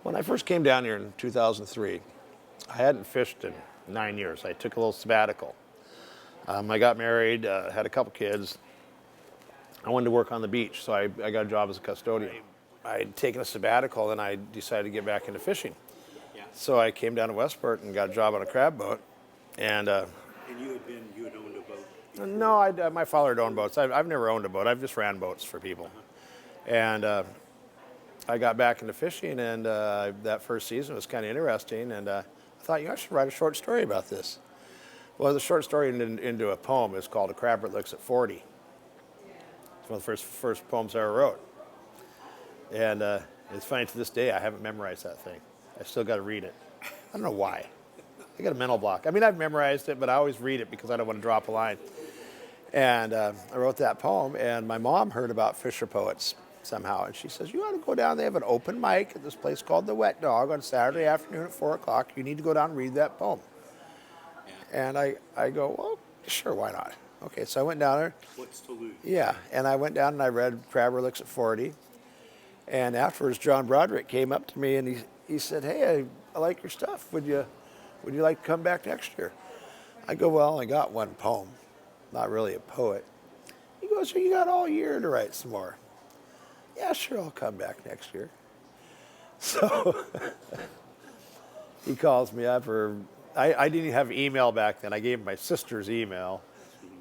When I first came down here in 2003, I hadn't fished in 9 years. I took a little sabbatical. I got married, had a couple kids. I wanted to work on the beach, so I got a job as a custodian. I'd taken a sabbatical, and I decided to get back into fishing. Yeah. So I came down to Westport and got a job on a crab boat. And And you had owned a boat before? no, my father had owned boats. I've never owned a boat. I've just ran boats for people. And I got back into fishing, and that first season was kind of interesting. And I thought, I should write a short story about this. Well, the short story into a poem is called "A Crabber Looks at 40." It's one of the first poems I ever wrote. And it's funny, to this day, I haven't memorized that thing. I still got to read it. I don't know why. I got a mental block. I mean, I've memorized it, but I always read it because I don't want to drop a line. And I wrote that poem, and my mom heard about Fisher Poets somehow, and she says, you ought to go down. They have an open mic at this place called the Wet Dog on Saturday afternoon at 4 o'clock. You need to go down and read that poem. Yeah. And I go, well, sure, why not? Okay, so I went down there. What's to lose? Yeah, and I went down and I read Crabber Looks at 40. And afterwards, John Broderick came up to me and he said, hey, I like your stuff. Would you like to come back next year? I go, well, I got one poem. Not really a poet. He goes, so you got all year to write some more. Yeah, sure, I'll come back next year. So he calls me up, or I didn't have email back then. I gave him my sister's email,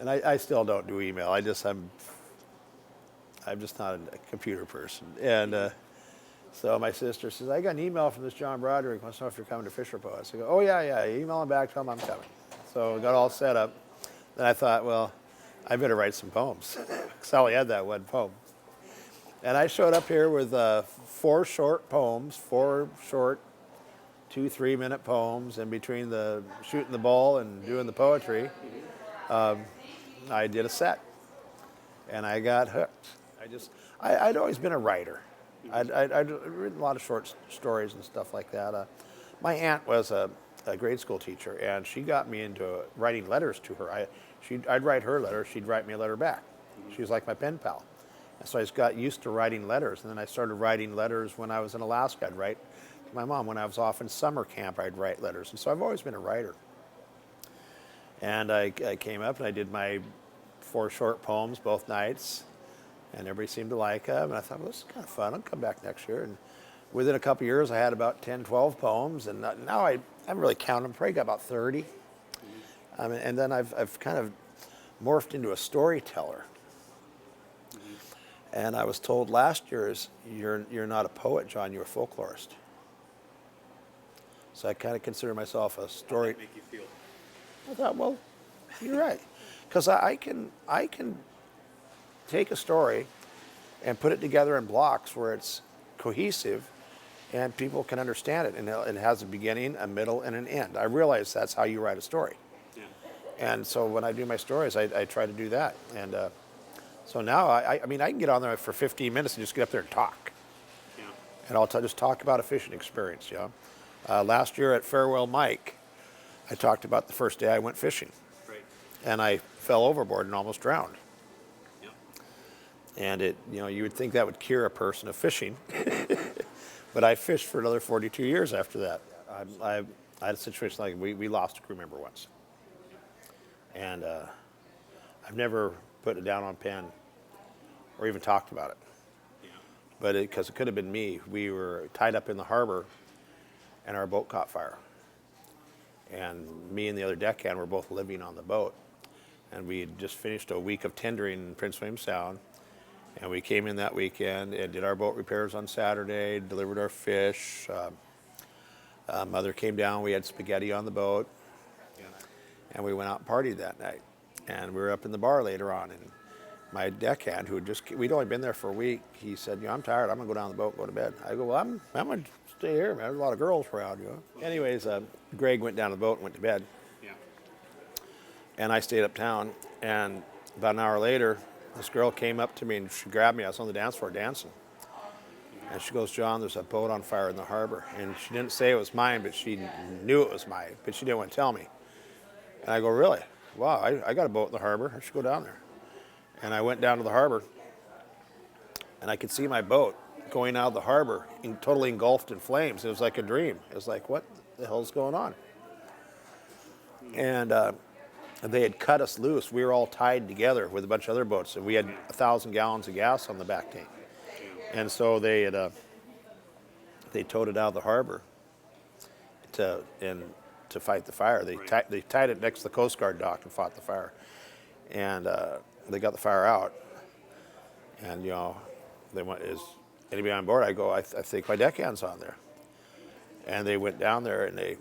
and I still don't do email. I'm just not a computer person. And so my sister says, I got an email from this John Broderick. Wants to know if you're coming to Fisher Poets. I go, oh, yeah, email him back, tell him I'm coming. So got all set up. Then I thought, well, I better write some poems, because I only had that one poem. And I showed up here with 4 short poems, 4 short 2-3-minute poems, and between the shooting the bull and doing the poetry, I did a set, and I got hooked. I'd always been a writer. I'd written a lot of short stories and stuff like that. My aunt was a grade school teacher, and she got me into writing letters to her. I'd write her letters, she'd write me a letter back. She was like my pen pal. And so I just got used to writing letters, and then I started writing letters when I was in Alaska. I'd write to my mom. When I was off in summer camp, I'd write letters. And so I've always been a writer. And I came up and I did my 4 short poems both nights, and everybody seemed to like them. And I thought, well, this is kind of fun. I'll come back next year. And within a couple of years, I had about 10, 12 poems, and now I haven't really counted them. Probably got about 30. And then I've kind of morphed into a storyteller. And I was told last year, you're not a poet, John, you're a folklorist. So I kind of consider myself a story. How did that make you feel? I thought, well, you're right. Because I can take a story and put it together in blocks where it's cohesive and people can understand it. And it has a beginning, a middle, and an end. I realize that's how you write a story. Yeah. And so when I do my stories, I try to do that. And so now, I mean, I can get on there for 15 minutes and just get up there and talk. Yeah. And I'll just talk about a fishing experience, you know. Last year at Farewell Mike, I talked about the first day I went fishing. Right. And I fell overboard and almost drowned. Yeah. And you would think that would cure a person of fishing. But I fished for another 42 years after that. I had a situation like we lost a crew member once. And I've never put it down on pen or even talked about it. Yeah. But because it could have been me. We were tied up in the harbor and our boat caught fire. And me and the other deckhand were both living on the boat. And we had just finished a week of tendering in Prince William Sound. And we came in that weekend and did our boat repairs on Saturday, delivered our fish. Mother came down, we had spaghetti on the boat. Yeah. And we went out and partied that night. And we were up in the bar later on. And my deckhand, we'd only been there for a week, he said, I'm tired, I'm going to go down the boat and go to bed. I go, well, I'm going to stay here, man. There's a lot of girls around, you know. Anyways, Greg went down the boat and went to bed. Yeah. And I stayed uptown. And about an hour later, this girl came up to me and she grabbed me. I was on the dance floor dancing. And she goes, John, there's a boat on fire in the harbor. And she didn't say it was mine, but she knew it was mine, but she didn't want to tell me. And I go, really? Wow, I got a boat in the harbor. I should go down there. And I went down to the harbor, and I could see my boat going out of the harbor, totally engulfed in flames. It was like a dream. It was like, what the hell's going on? And they had cut us loose. We were all tied together with a bunch of other boats, and we had 1,000 gallons of gas on the back tank. And so they towed it out of the harbor to fight the fire. They tied it next to the Coast Guard dock and fought the fire. And they got the fire out. And, you know, they went, is anybody on board? I go, I think my deckhand's on there. And they went down there, and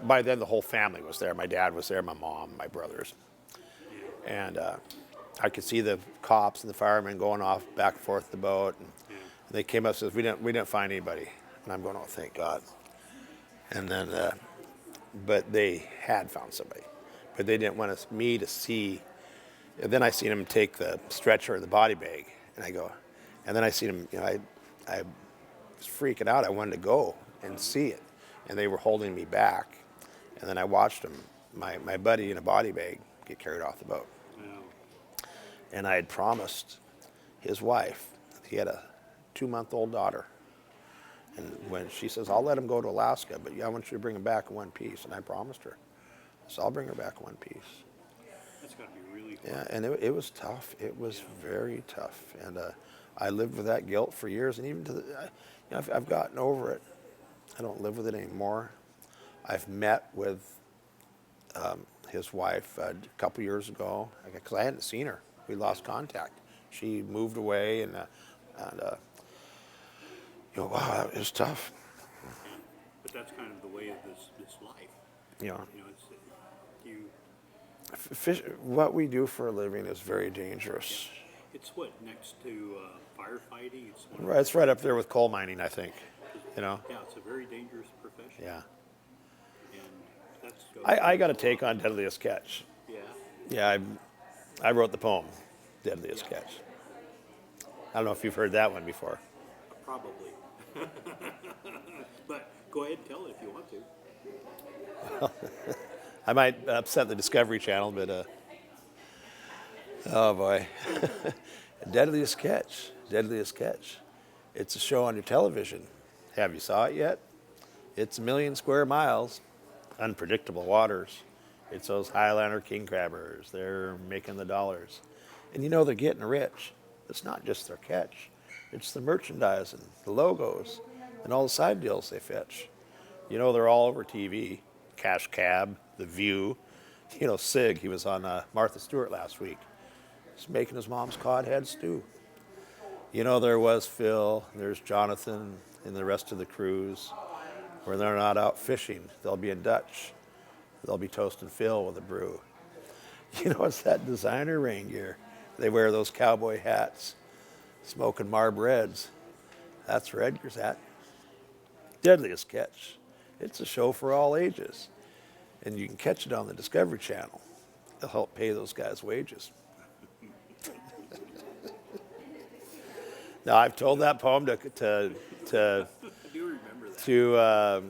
by then the whole family was there. My dad was there, my mom, my brothers. And I could see the cops and the firemen going off back and forth the boat. And they came up and said, we didn't find anybody. And I'm going, oh, thank God. And then, but they had found somebody. But they didn't want me to see. And then I seen them take the stretcher or the body bag. And I go, and then I seen them, you know, I was freaking out. I wanted to go and see it. And they were holding me back. And then I watched them, my buddy in a body bag, get carried off the boat. Wow. And I had promised his wife, he had a 2-month-old daughter. And when she says, I'll let him go to Alaska, but I want you to bring him back in one piece. And I promised her. So I'll bring her back in one piece. That's got to be really fun. Yeah, and it was tough. It was very tough. And I lived with that guilt for years. And even I've gotten over it. I don't live with it anymore. I've met with his wife a couple years ago because I hadn't seen her. We lost contact. She moved away, and you know, wow, it was tough. Yeah. But that's kind of the way of this life. You know, what we do for a living is very dangerous. It's what, next to firefighting? It's right up there with coal mining, I think. You know. Yeah, it's a very dangerous profession. Yeah. And that's. I got a take on Deadliest Catch. Yeah. Yeah, I wrote the poem, Deadliest Catch. I don't know if you've heard that one before. Probably. But go ahead and tell it if you want to. I might upset the Discovery Channel, but oh boy. Deadliest Catch, Deadliest Catch. It's a show on your television. Have you saw it yet? It's 1 million square miles, unpredictable waters. It's those Highlander king crabbers. They're making the dollars. And you know they're getting rich. It's not just their catch. It's the merchandising, the logos, and all the side deals they fetch. You know, they're all over TV. Cash Cab, The View. You know, Sig, he was on Martha Stewart last week. He's making his mom's cod head stew. You know, there was Phil, there's Jonathan, and the rest of the crews. Where they're not out fishing, they'll be in Dutch. They'll be toasting Phil with a brew. You know, it's that designer rain gear. They wear those cowboy hats, smoking Marb Reds. That's where Edgar's at. Deadliest Catch. It's a show for all ages. And you can catch it on the Discovery Channel. It'll help pay those guys' wages. Now, I've told that poem to I do remember that. to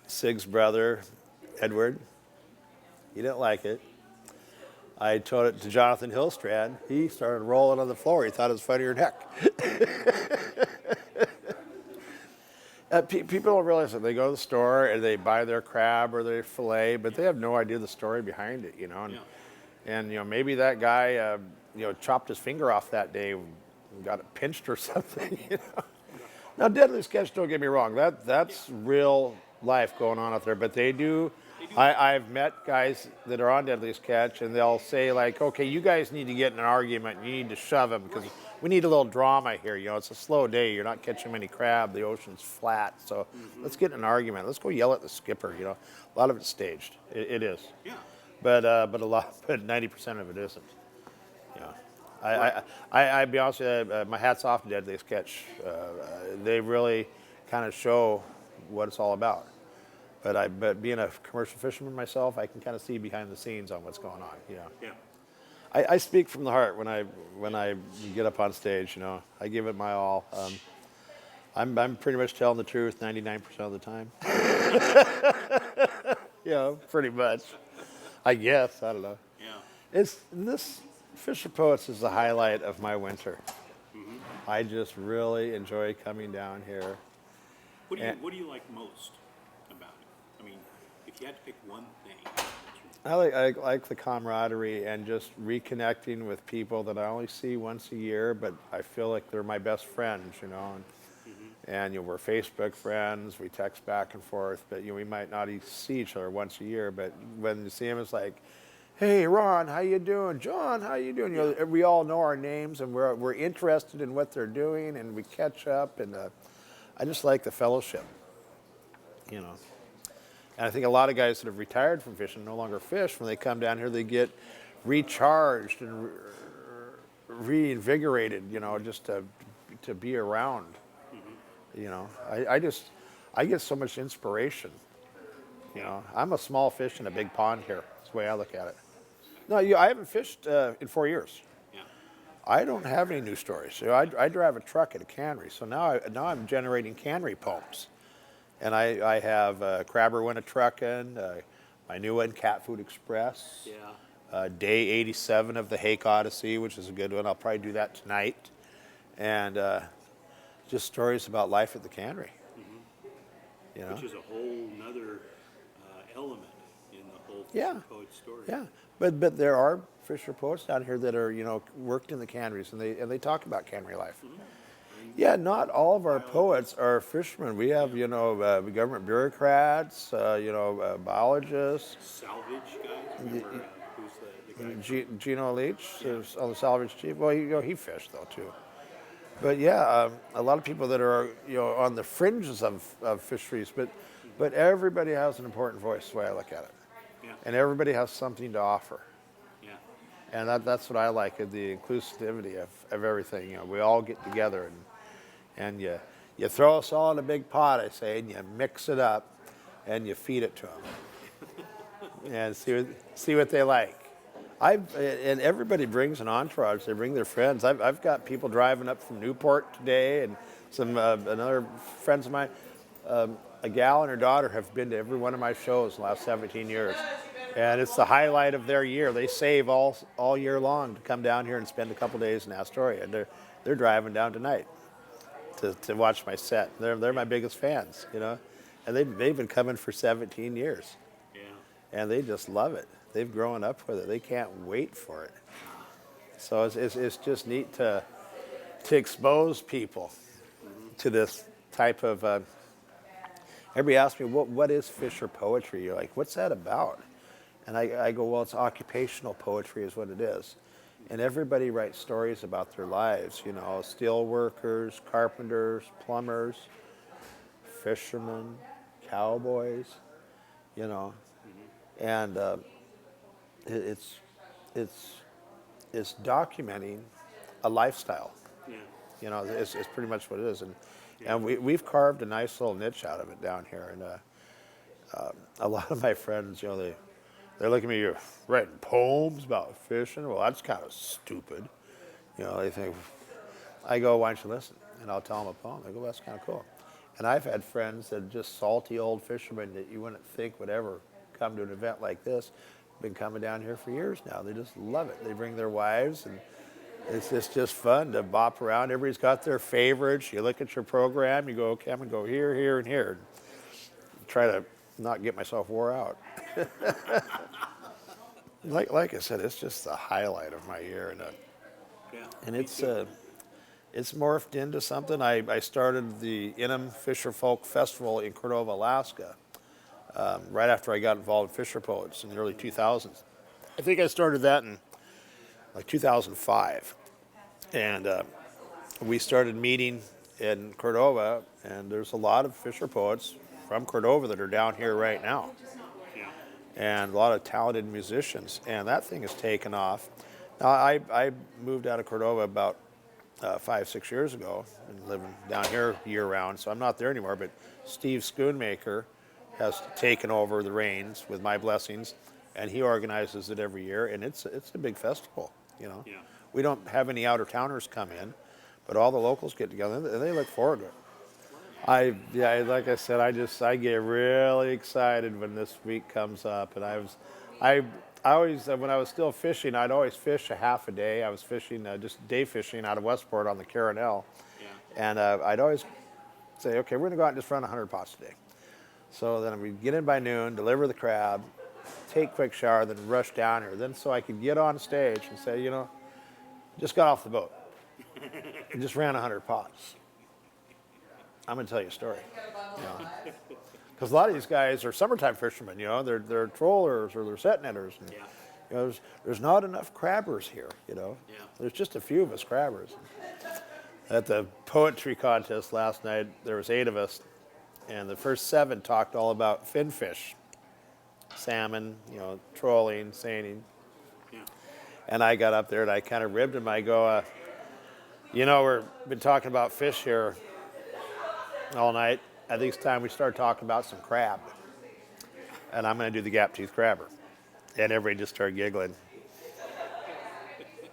Sig's brother, Edward. He didn't like it. I told it to Jonathan Hillstrand. He started rolling on the floor. He thought it was funnier than heck. People don't realize that they go to the store and they buy their crab or their fillet, but they have no idea the story behind it, you know. And you know, maybe that guy, chopped his finger off that day and got it pinched or something, you know. Now, Deadliest Catch, don't get me wrong, that's real life going on out there, but they do. I've met guys that are on Deadliest Catch, and they'll say, like, okay, you guys need to get in an argument. You need to shove them because we need a little drama here. You know, it's a slow day. You're not catching many crab. The ocean's flat. So let's get in an argument. Let's go yell at the skipper, you know. A lot of it's staged. It is. Yeah. But 90% of it isn't. You know. I be honest with you, my hat's off to Deadliest Catch. They really kind of show what it's all about. But being a commercial fisherman myself, I can kind of see behind the scenes on what's going on. You know. Yeah. I speak from the heart when I get up on stage. You know, I give it my all. I'm pretty much telling the truth 99% of the time. You know, pretty much. I guess, I don't know. Yeah. This Fisher Poets is the highlight of my winter. I just really enjoy coming down here. What do you like most about it? I mean, if you had to pick one thing. I like the camaraderie and just reconnecting with people that I only see once a year, but I feel like they're my best friends, you know. And we're Facebook friends, we text back and forth, but we might not see each other once a year. But when you see them, it's like, hey, Ron, how you doing? John, how you doing? We all know our names, and we're interested in what they're doing, and we catch up. And I just like the fellowship, you know. And I think a lot of guys that have retired from fishing no longer fish. When they come down here, they get recharged and reinvigorated, you know, just to be around. You know, I get so much inspiration. You know, I'm a small fish in a big pond here. That's the way I look at it. No, I haven't fished in 4 years. Yeah. I don't have any new stories. So I drive a truck at a cannery. So now I'm generating cannery poems. And I have Crabber went a truckin', my new one, Cat Food Express. Yeah. Day 87 of the Hake Odyssey, which is a good one. I'll probably do that tonight. And just stories about life at the cannery. You know? Which is a whole nother element in the whole Yeah. Fisher Poet story. Yeah, but there are fisher poets down here that are worked in the canneries, and they talk about cannery life. Yeah, not all of our poets are fishermen. We have government bureaucrats, biologists. Salvage guys. Remember who's the guy? Gino Leach is on the salvage chief. Well, he fished though too. But yeah, a lot of people that are on the fringes of fisheries, but everybody has an important voice. The way I look at it. Yeah. And everybody has something to offer. Yeah. And that's what I like, is the inclusivity of everything. We all get together and you throw us all in a big pot, I say, and you mix it up and you feed it to them. And see what they like. And everybody brings an entourage. They bring their friends. I've got people driving up from Newport today, and some another friends of mine. A gal and her daughter have been to every one of my shows in the last 17 years. And it's the highlight of their year. They save all year long to come down here and spend a couple days in Astoria. And they're driving down tonight to watch my set. They're my biggest fans, And they've been coming for 17 years. Yeah. And they just love it. They've grown up with it. They can't wait for it. So it's just neat to expose people to this type of. Everybody asks me, what is Fisher poetry? You're like, what's that about? And I go, well, it's occupational poetry is what it is. And everybody writes stories about their lives, steel workers, carpenters, plumbers, fishermen, cowboys, and it's documenting a lifestyle. Yeah. It's pretty much what it is. And we've carved a nice little niche out of it down here. And a lot of my friends, they look at me, you're writing poems about fishing? Well, that's kind of stupid. They think, I go, why don't you listen? And I'll tell them a poem. They go, well, that's kind of cool. And I've had friends that are just salty old fishermen that you wouldn't think would ever come to an event like this. Been coming down here for years now. They just love it. They bring their wives, and it's just fun to bop around. Everybody's got their favorites. You look at your program, you go, okay, I'm going to go here, here, and here. Try to not get myself wore out. Like I said, it's just the highlight of my year. And it's morphed into something. I started the Inham Fisher Folk Festival in Cordova, Alaska, right after I got involved in Fisher Poets in the early 2000s. I think I started that in 2005. And we started meeting in Cordova, and there's a lot of Fisher Poets from Cordova that are down here right now. Yeah. And a lot of talented musicians, and that thing has taken off. Now, I moved out of Cordova about 5-6 years ago and living down here year-round, so I'm not there anymore, but Steve Schoonmaker has taken over the reins with my blessings, and he organizes it every year, and it's a big festival, Yeah. We don't have any out-of-towners come in, but all the locals get together, and they look forward to it. Like I said, I get really excited when this week comes up, and I always, when I was still fishing, I'd always fish a half a day. I was fishing, just day fishing out of Westport on the Carinel. Yeah. And I'd always say, okay, we're going to go out and just run 100 pots a day. So then we'd get in by noon, deliver the crab, take a quick shower, then rush down here. Then so I could get on stage and say, you know, just got off the boat and just ran 100 pots. I'm going to tell you a story. You know. Because a lot of these guys are summertime fishermen, you know, they're trollers or they're set netters. And, Yeah. you know, there's not enough crabbers here, you know. Yeah. There's just a few of us crabbers. At the poetry contest last night, there was 8 of us, and the first 7 talked all about finfish, salmon, you know, trolling, seining. Yeah. And I got up there and I kind of ribbed him. I go, you know, we've been talking about fish here all night. I think it's time we start talking about some crab. And I'm going to do the gap-toothed crabber. And everybody just started giggling.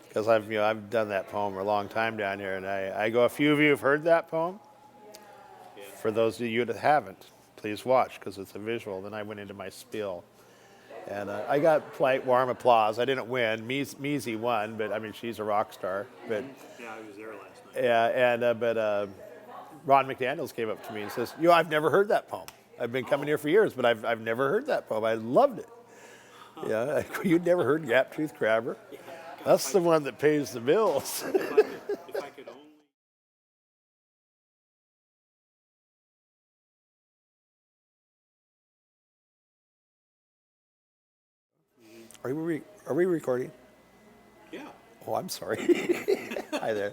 Because I've done that poem for a long time down here. And I go, a few of you have heard that poem. Yeah. For those of you that haven't, please watch because it's a visual. Then I went into my spiel. And I got polite, warm applause. I didn't win. Measy won, but I mean, she's a rock star. But Yeah, I was there last night. yeah, but Ron McDaniels came up to me and says, "You know, I've never heard that poem. I've been coming here for years, but I've never heard that poem. I loved it." Yeah, you'd never heard Gap-Toothed Crabber? That's the one that pays the bills. If I could only. Are we recording? Yeah. Oh, I'm sorry. Hi there.